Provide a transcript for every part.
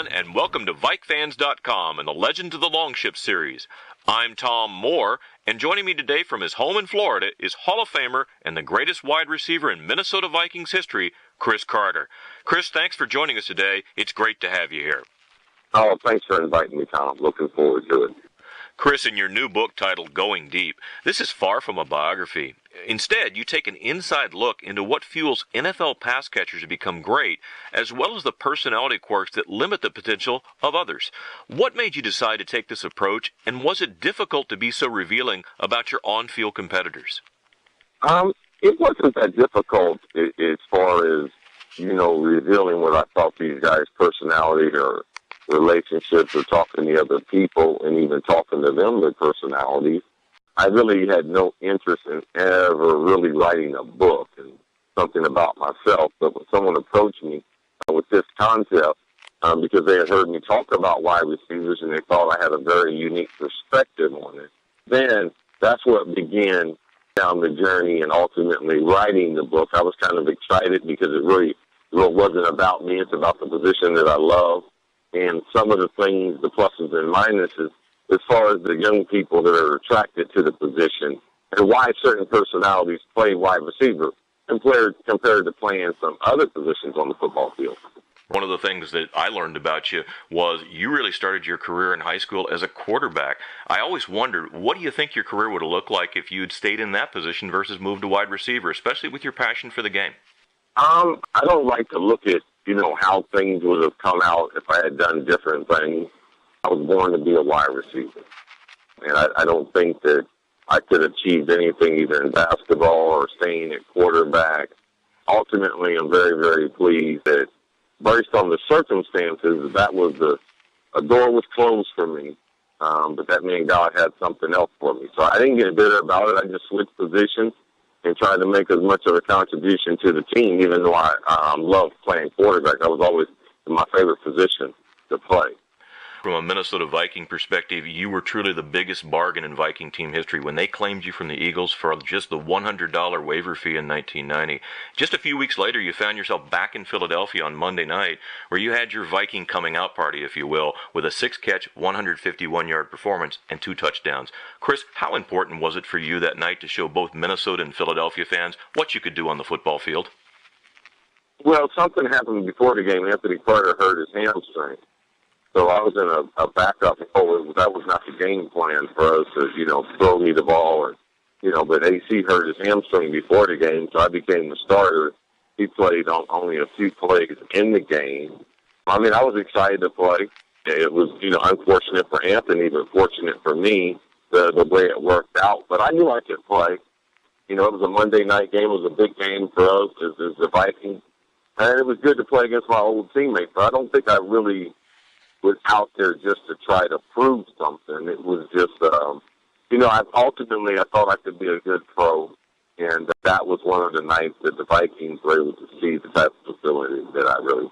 everyone, and welcome to VikeFans.com and the Legends of the Longship series. I'm Tom Moore, and joining me today from his home in Florida is Hall of Famer and the greatest wide receiver in Minnesota Vikings history, Cris Carter. Cris, thanks for joining us today. It's great to have you here. Oh, thanks for inviting me, Tom. Looking forward to it. Cris, in your new book titled Going Deep, this is far from a biography. Instead, you take an inside look into what fuels NFL pass catchers to become great, as well as the personality quirks that limit the potential of others. What made you decide to take this approach, and was it difficult to be so revealing about your on-field competitors? It wasn't that difficult as far as, revealing what I thought these guys' personality or relationships or talking to other people and even talking to them, their personalities. I really had no interest in ever really writing a book and something about myself. But when someone approached me with this concept, because they had heard me talk about wide receivers and they thought I had a very unique perspective on it, then that's what began down the journey and ultimately writing the book. I was kind of excited because it really wasn't about me. It's about the position that I love. And some of the things, the pluses and minuses, as far as the young people that are attracted to the position and why certain personalities play wide receiver compared to playing some other positions on the football field. One of the things that I learned about you was you really started your career in high school as a quarterback. I always wondered, what do you think your career would have looked like if you'd stayed in that position versus moved to wide receiver, especially with your passion for the game? I don't like to look at how things would have come out if I had done different things. I was born to be a wide receiver. And I don't think that I could achieve anything either in basketball or staying at quarterback. Ultimately, I'm very, very pleased that based on the circumstances, a door was closed for me. But that meant God had something else for me. So I didn't get bitter about it. I just switched positions and tried to make as much of a contribution to the team, even though I loved playing quarterback. That was always my favorite position to play. From a Minnesota Viking perspective, you were truly the biggest bargain in Viking team history when they claimed you from the Eagles for just the $100 waiver fee in 1990. Just a few weeks later, you found yourself back in Philadelphia on Monday night, where you had your Viking coming out party, if you will, with a 6-catch, 151-yard performance and 2 touchdowns. Cris, how important was it for you that night to show both Minnesota and Philadelphia fans what you could do on the football field? Well, something happened before the game. Anthony Carter hurt his hamstring. So I was in a backup role. That was not the game plan for us to, throw me the ball. But AC hurt his hamstring before the game, so I became the starter. He played on only a few plays in the game. I mean, I was excited to play. It was, unfortunate for Anthony, but fortunate for me, the way it worked out. But I knew I could play. It was a Monday night game. It was a big game for us as the Vikings. And it was good to play against my old teammates. But I don't think I really was out there just to try to prove something. It was just, ultimately I thought I could be a good pro, and that was one of the nights that the Vikings were able to see the type of facility that I really.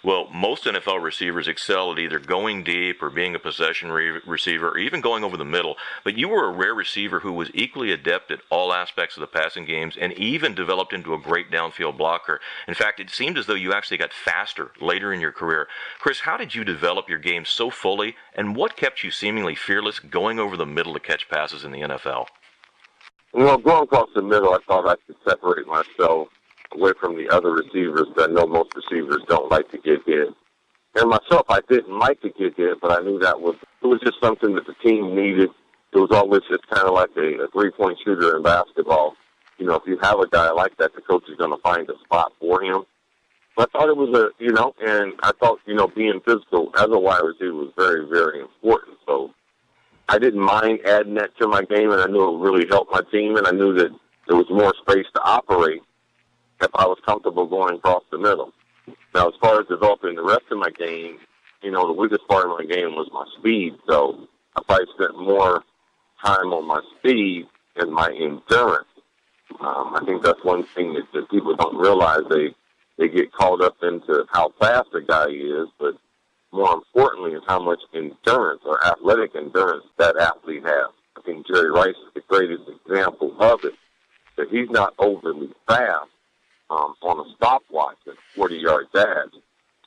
Well, most NFL receivers excel at either going deep or being a possession receiver or even going over the middle, but you were a rare receiver who was equally adept at all aspects of the passing games and even developed into a great downfield blocker. In fact, it seemed as though you actually got faster later in your career. Cris, how did you develop your game so fully, and what kept you seemingly fearless going over the middle to catch passes in the NFL? Well, going across the middle, I thought I could separate myself away from the other receivers that I know most receivers don't like to get hit. And myself, I didn't like to get hit, but I knew it was just something that the team needed. It was always just kind of like a three-point shooter in basketball. If you have a guy like that, the coach is going to find a spot for him. But I thought it was and I thought, being physical as a wide receiver was very, very important. So I didn't mind adding that to my game, and I knew it would really help my team, and I knew that there was more space to operate if I was comfortable going across the middle. Now, as far as developing the rest of my game, the weakest part of my game was my speed. So I probably spent more time on my speed and my endurance. I think that's one thing that people don't realize. They get caught up into how fast a guy is, but more importantly is how much endurance or athletic endurance that athlete has. I think Jerry Rice is the greatest example of it, that he's not overly fast on a stopwatch at 40 yard dash.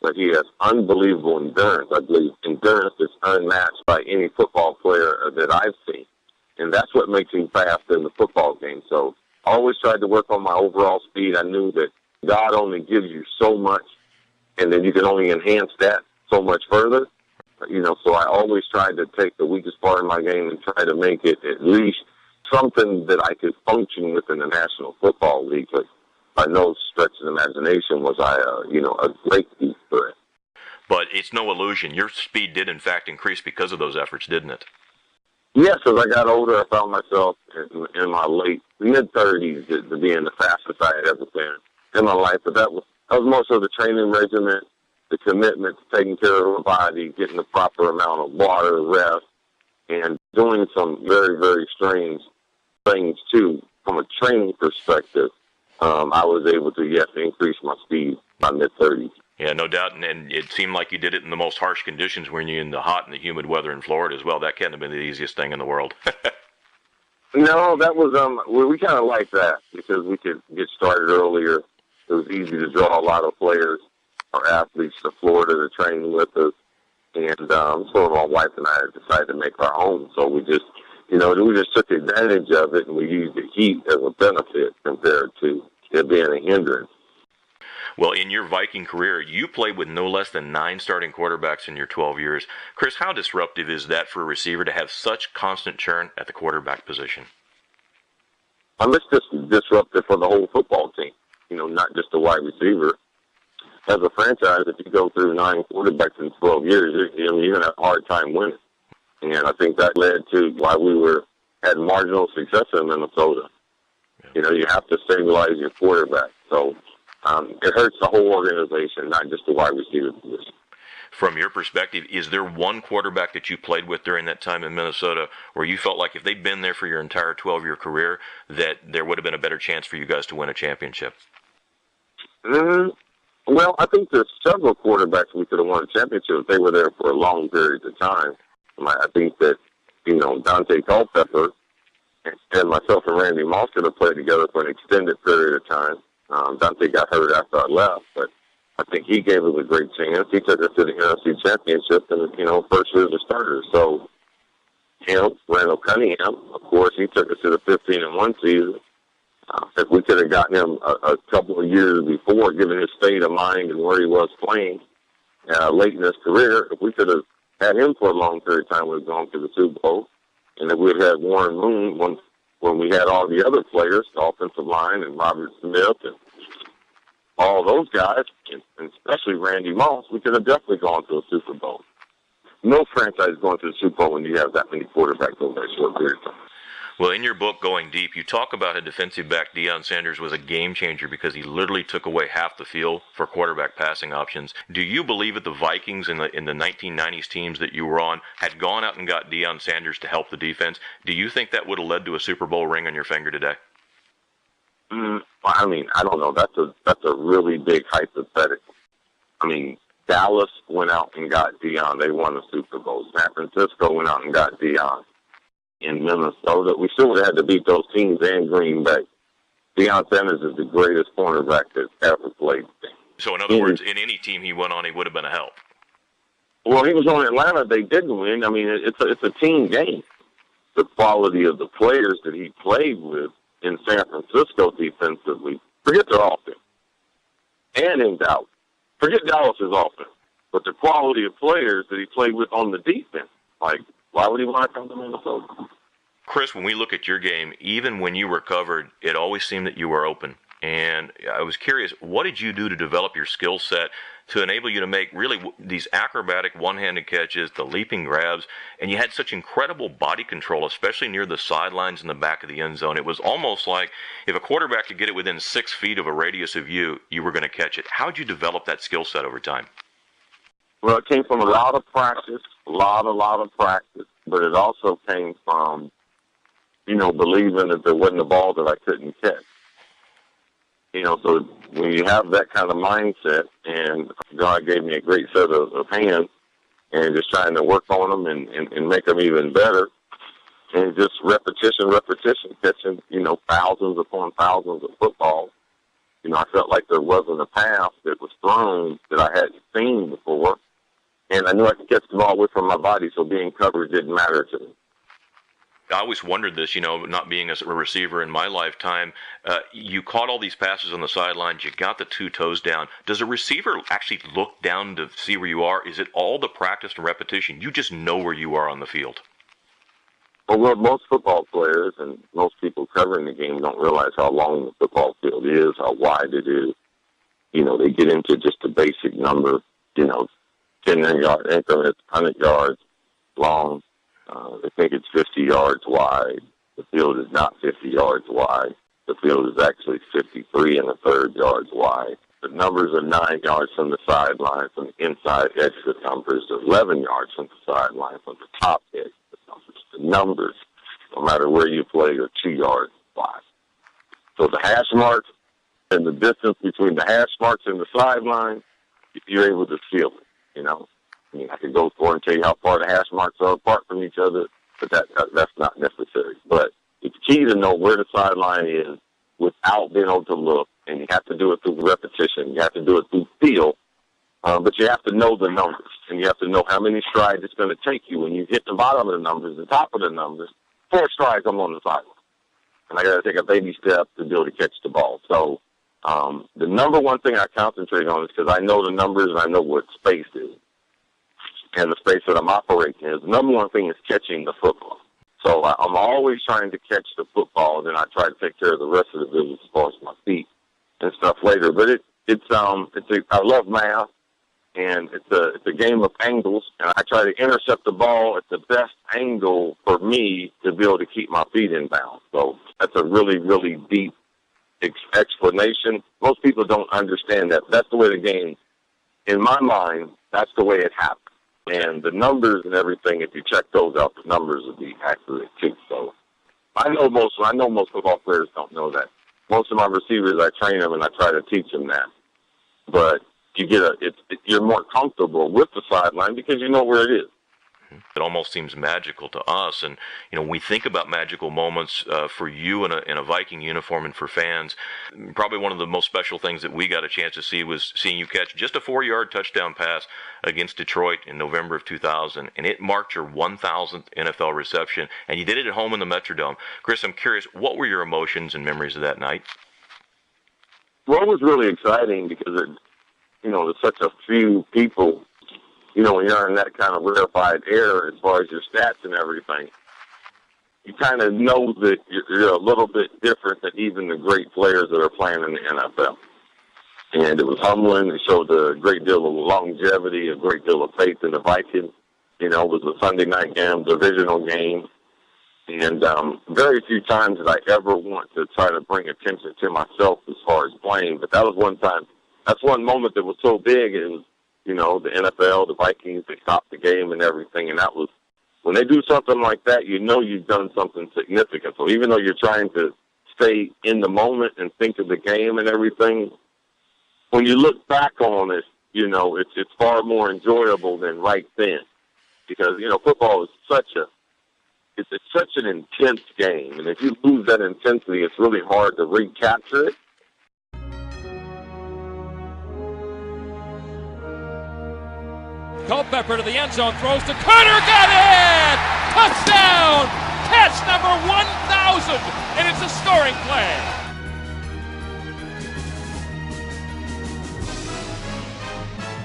but he has unbelievable endurance. I believe endurance is unmatched by any football player that I've seen. And that's what makes him fast in the football game. So I always tried to work on my overall speed. I knew that God only gives you so much, and then you can only enhance that so much further. So I always tried to take the weakest part of my game and try to make it at least something that I could function with in the National Football League. But by no stretch of imagination was I, a great speed threat. But it's no illusion. Your speed did, in fact, increase because of those efforts, didn't it? Yes, as I got older, I found myself in my mid-30s to being the fastest I had ever been in my life. But that was most of the training regimen, the commitment to taking care of the body, getting the proper amount of water, rest, and doing some very, very strange things, too. From a training perspective, I was able to, yes, increase my speed by mid-30s. Yeah, no doubt, and it seemed like you did it in the most harsh conditions when you're in the hot and the humid weather in Florida as well. That can't have been the easiest thing in the world. No, that was, we kind of liked that because we could get started earlier. It was easy to draw a lot of players or athletes to Florida to train with us. And so my wife and I decided to make our own. So we just, we just took advantage of it, and we used the heat as a benefit compared to it being a hindrance. Well, in your Viking career, you played with no less than 9 starting quarterbacks in your 12 years. Cris, how disruptive is that for a receiver to have such constant churn at the quarterback position? It's just disruptive for the whole football team, not just the wide receiver. As a franchise, if you go through 9 quarterbacks in 12 years, you're going to have a hard time winning. And I think that led to why we had marginal success in Minnesota. Yeah. You have to stabilize your quarterback. So it hurts the whole organization, not just the wide receiver position. From your perspective, is there one quarterback that you played with during that time in Minnesota where you felt like if they'd been there for your entire 12-year career, that there would have been a better chance for you guys to win a championship? Well, I think there's several quarterbacks we could have won a championship if they were there for a long period of time. I think that, Dante Culpepper and myself and Randy Moss could have played together for an extended period of time. Dante got hurt after I left, but I think he gave us a great chance. He took us to the NFC Championship and, first year as a starter. So, Randall Cunningham, of course, he took us to the 15-1 season. If we could have gotten him a couple of years before, given his state of mind and where he was playing late in his career, if we could have had him for a long period of time, we'd have gone to the Super Bowl. And then we'd have had Warren Moon when we had all the other players, the offensive line and Robert Smith and all those guys, and especially Randy Moss, we could have definitely gone to a Super Bowl. No franchise is going to the Super Bowl when you have that many quarterbacks over a short period of time. Well, in your book, Going Deep, you talk about how defensive back Deion Sanders was a game changer because he literally took away half the field for quarterback passing options. Do you believe that the Vikings in the 1990s teams that you were on had gone out and got Deion Sanders to help the defense? Do you think that would have led to a Super Bowl ring on your finger today? I don't know. That's a really big hypothetical. Dallas went out and got Deion. They won the Super Bowl. San Francisco went out and got Deion. In Minnesota, we still would have had to beat those teams and Green Bay. Deion Sanders is the greatest cornerback that's ever played. So, in other words, in any team he went on, he would have been a help. Well, he was on Atlanta. They didn't win. It's a team game. The quality of the players that he played with in San Francisco defensively, forget their offense, and in Dallas. Forget Dallas' offense, but the quality of players that he played with on the defense, why would he want to come to Minnesota? Cris, when we look at your game, even when you were covered, it always seemed that you were open. And I was curious, what did you do to develop your skill set to enable you to make really these acrobatic one-handed catches, the leaping grabs, and you had such incredible body control, especially near the sidelines and the back of the end zone. It was almost like if a quarterback could get it within 6 feet of a radius of you, you were going to catch it. How did you develop that skill set over time? Well, it came from a lot of practice, a lot of practice, but it also came from, believing that there wasn't a ball that I couldn't catch. So when you have that kind of mindset, and God gave me a great set of hands, and just trying to work on them and make them even better, and just repetition, catching, thousands upon thousands of footballs, I felt like there wasn't a pass that was thrown that I hadn't seen before. And I knew I could catch the ball away from my body, so being covered didn't matter to me. I always wondered this, not being a receiver in my lifetime. You caught all these passes on the sidelines. You got the two toes down. Does a receiver actually look down to see where you are? Is it all the practice and repetition? You just know where you are on the field. Well, most football players and most people covering the game don't realize how long the football field is, how wide it is. They get into just the basic number, 10-yard increments, 100 yards long. They think it's 50 yards wide. The field is not 50 yards wide. The field is actually 53 1/3 yards wide. The numbers are 9 yards from the sideline, from the inside edge of the numbers, 11 yards from the sideline, from the top edge of the numbers. The numbers, no matter where you play, are 2 yards wide. So the hash marks and the distance between the hash marks and the sideline, you're able to feel it, I could go for and tell you how far the hash marks are apart from each other, but that's not necessary. But it's key to know where the sideline is without being able to look, and you have to do it through repetition. You have to do it through feel, but you have to know the numbers, and you have to know how many strides it's going to take you. When you hit the bottom of the numbers, the top of the numbers, 4 strides, I'm on the sideline. And I got to take a baby step to be able to catch the ball. So the number one thing I concentrate on is because I know the numbers and I know what space is. And the space that I'm operating in, the number one thing is catching the football. So I'm always trying to catch the football, and then I try to take care of the rest of the business as far as my feet and stuff later. But I love math, and it's a game of angles, and I try to intercept the ball at the best angle for me to be able to keep my feet in bounds. So that's a really, really deep explanation. Most people don't understand that. That's the way the game, in my mind, that's the way it happens. And the numbers and everything, if you check those out, the numbers will be accurate too. So I know most football players don't know that. Most of my receivers, I train them and I try to teach them that. But you're more comfortable with the sideline because you know where it is. It almost seems magical to us, and we think about magical moments for you in a Viking uniform and for fans. Probably one of the most special things that we got a chance to see was seeing you catch just a 4-yard touchdown pass against Detroit in November of 2000, and it marked your 1,000th NFL reception, and you did it at home in the Metrodome. Cris, I'm curious, what were your emotions and memories of that night? Well, it was really exciting because there's such a few people. When you're in that kind of rarefied air as far as your stats and everything, you kind of know that you're a little bit different than even the great players that are playing in the NFL. And it was humbling. It showed a great deal of longevity, a great deal of faith in the Vikings. It was a Sunday night game, divisional game. And very few times did I ever want to try to bring attention to myself as far as playing. But that was one time. That's one moment that was so big. It was, the NFL, the Vikings, they stopped the game and everything. And that was, when they do something like that, you've done something significant. So even though you're trying to stay in the moment and think of the game and everything, when you look back on it, it's far more enjoyable than right then. Because, football is such an intense game. And if you lose that intensity, it's really hard to recapture it. Culpepper to the end zone, throws to Carter, got it! Touchdown! Catch number 1,000, and it's a scoring play.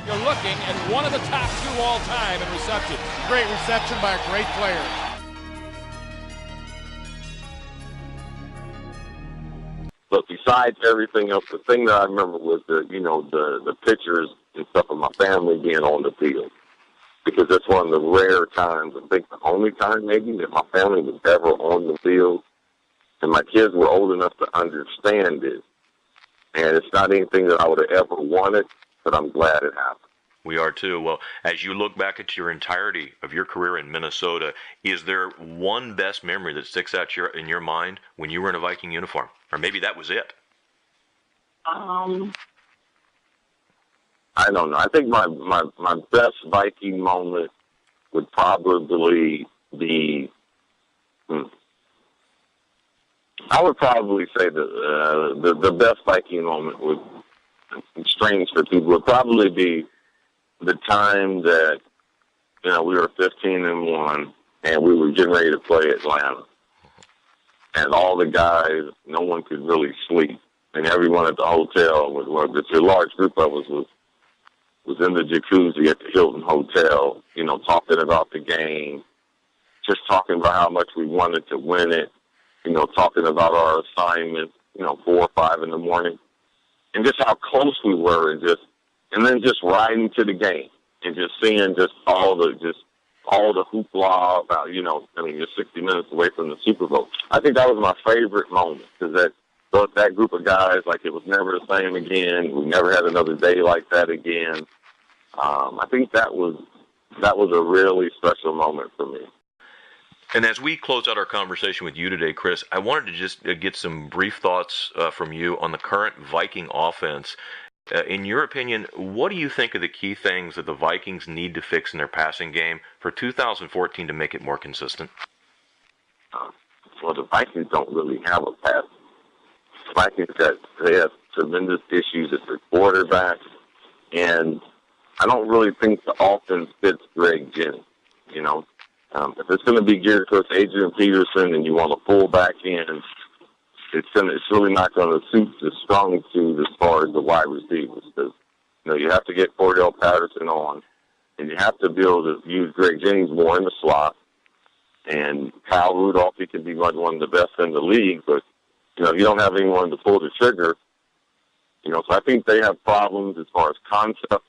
You're looking at one of the top 2 all time in reception. Great reception by a great player. But besides everything else, the thing that I remember was the pictures and stuff of my family being on the field. Because that's one of the rare times, I think the only time maybe, that my family was ever on the field. And my kids were old enough to understand it. And it's not anything that I would have ever wanted, but I'm glad it happened. We are too. Well, as you look back at your entirety of your career in Minnesota, is there one best memory that sticks out in your mind when you were in a Viking uniform? Or maybe that was it? I don't know. I think my best Viking moment would probably be I would probably say the best Viking moment would, strange for people, would probably be the time that, we were 15-1 and we were getting ready to play Atlanta. And all the guys, no one could really sleep. And everyone at the hotel, a large group of us was in the jacuzzi at the Hilton Hotel, talking about the game, just talking about how much we wanted to win it, talking about our assignments, 4 or 5 in the morning, and just how close we were, and then just riding to the game and just seeing all the hoopla about, you're 60 minutes away from the Super Bowl. I think that was my favorite moment, because that group of guys, like, it was never the same again. We never had another day like that again. I think that was a really special moment for me. And as we close out our conversation with you today, Cris, I wanted to just get some brief thoughts from you on the current Viking offense. In your opinion, what do you think are the key things that the Vikings need to fix in their passing game for 2014 to make it more consistent? Well, the Vikings don't really have a pass. The Vikings they have tremendous issues at their quarterback, and I don't really think the offense fits Greg Jennings. If it's going to be geared towards Adrian Peterson and you want a fullback in, it's really not going to suit the strong suit as far as the wide receivers. Because you have to get Cordell Patterson on, and you have to be able to use Greg Jennings more in the slot. And Kyle Rudolph, he can be one of the best in the league, but you don't have anyone to pull the trigger. So I think they have problems as far as concepts,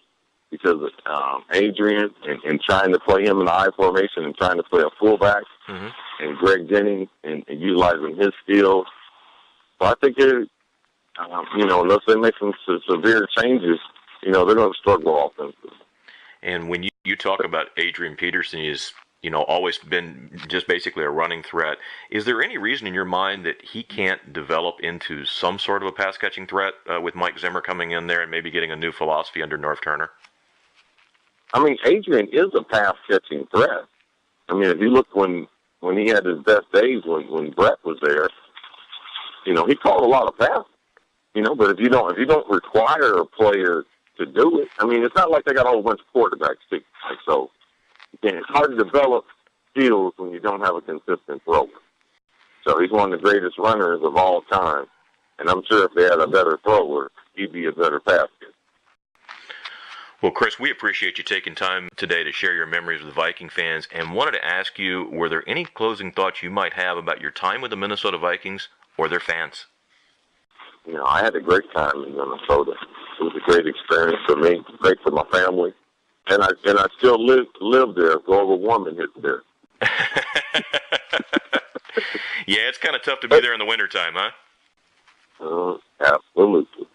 because of Adrian and trying to play him in the I formation and trying to play a fullback, and Greg Jennings and utilizing his skills. So I think unless they make some severe changes, they're going to struggle offensively. And when you talk about Adrian Peterson, he's always been just basically a running threat. Is there any reason in your mind that he can't develop into some sort of a pass-catching threat with Mike Zimmer coming in there and maybe getting a new philosophy under Norv Turner? Adrian is a pass-catching threat. If you look when he had his best days, when Brett was there, he called a lot of passes. But if you don't require a player to do it, it's not like they got a whole bunch of quarterbacks too. So again, it's hard to develop skills when you don't have a consistent thrower. So he's one of the greatest runners of all time, and I'm sure if they had a better thrower, he'd be a better passer. Well, Cris, we appreciate you taking time today to share your memories with the Viking fans, and wanted to ask you, were there any closing thoughts you might have about your time with the Minnesota Vikings or their fans? I had a great time in Minnesota. It was a great experience for me, great for my family, and I still live there. Global warming hits there. Yeah, it's kind of tough to be there in the wintertime, huh? Absolutely.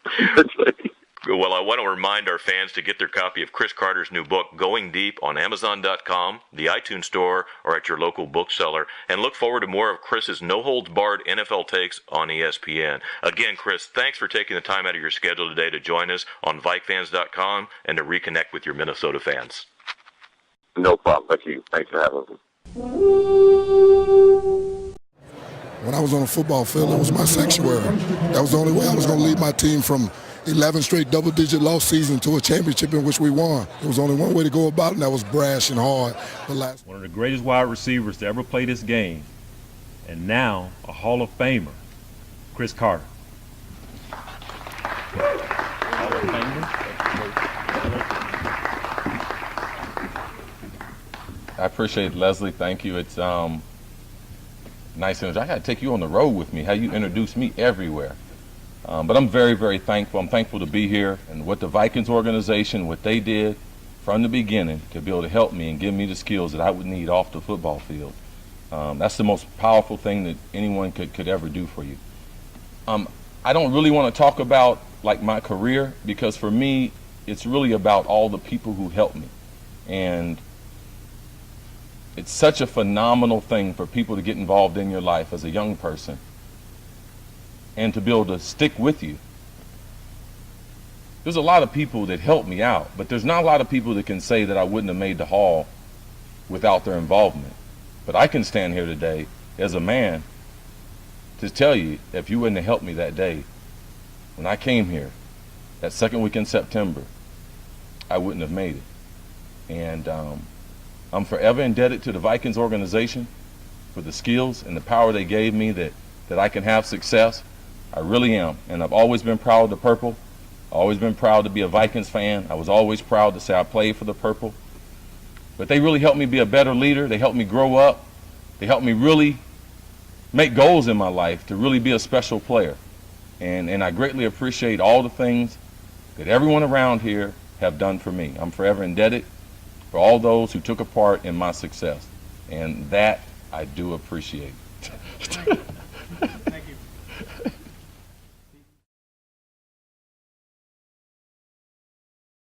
Well, I want to remind our fans to get their copy of Cris Carter's new book, Going Deep, on Amazon.com, the iTunes Store, or at your local bookseller. And look forward to more of Chris's no-holds-barred NFL takes on ESPN. Again, Cris, thanks for taking the time out of your schedule today to join us on VikeFans.com and to reconnect with your Minnesota fans. No problem. Thank you. Thanks for having me. When I was on a football field, it was my sanctuary. That was the only way I was going to lead my team from 11 straight double-digit loss season to a championship in which we won. There was only one way to go about it, and that was brash and hard. One of the greatest wide receivers to ever play this game, and now a Hall of Famer, Cris Carter. Hall of Famer. I appreciate it, Leslie. Thank you. It's nice. I got to take you on the road with me, how you introduce me everywhere. But I'm very, very thankful. I'm thankful to be here, and what the Vikings organization, what they did from the beginning to be able to help me and give me the skills that I would need off the football field. That's the most powerful thing that anyone could ever do for you. I don't really want to talk about like my career, because for me, it's really about all the people who helped me. And it's such a phenomenal thing for people to get involved in your life as a young person and to be able to stick with you. There's a lot of people that helped me out, but there's not a lot of people that can say that I wouldn't have made the Hall without their involvement. But I can stand here today as a man to tell you, if you wouldn't have helped me that day, when I came here, that second week in September, I wouldn't have made it. And I'm forever indebted to the Vikings organization for the skills and the power they gave me that I can have success. I really am. And I've always been proud of the purple. Always been proud to be a Vikings fan. I was always proud to say I played for the purple. But they really helped me be a better leader. They helped me grow up. They helped me really make goals in my life to really be a special player. And I greatly appreciate all the things that everyone around here have done for me. I'm forever indebted for all those who took a part in my success. And that I do appreciate.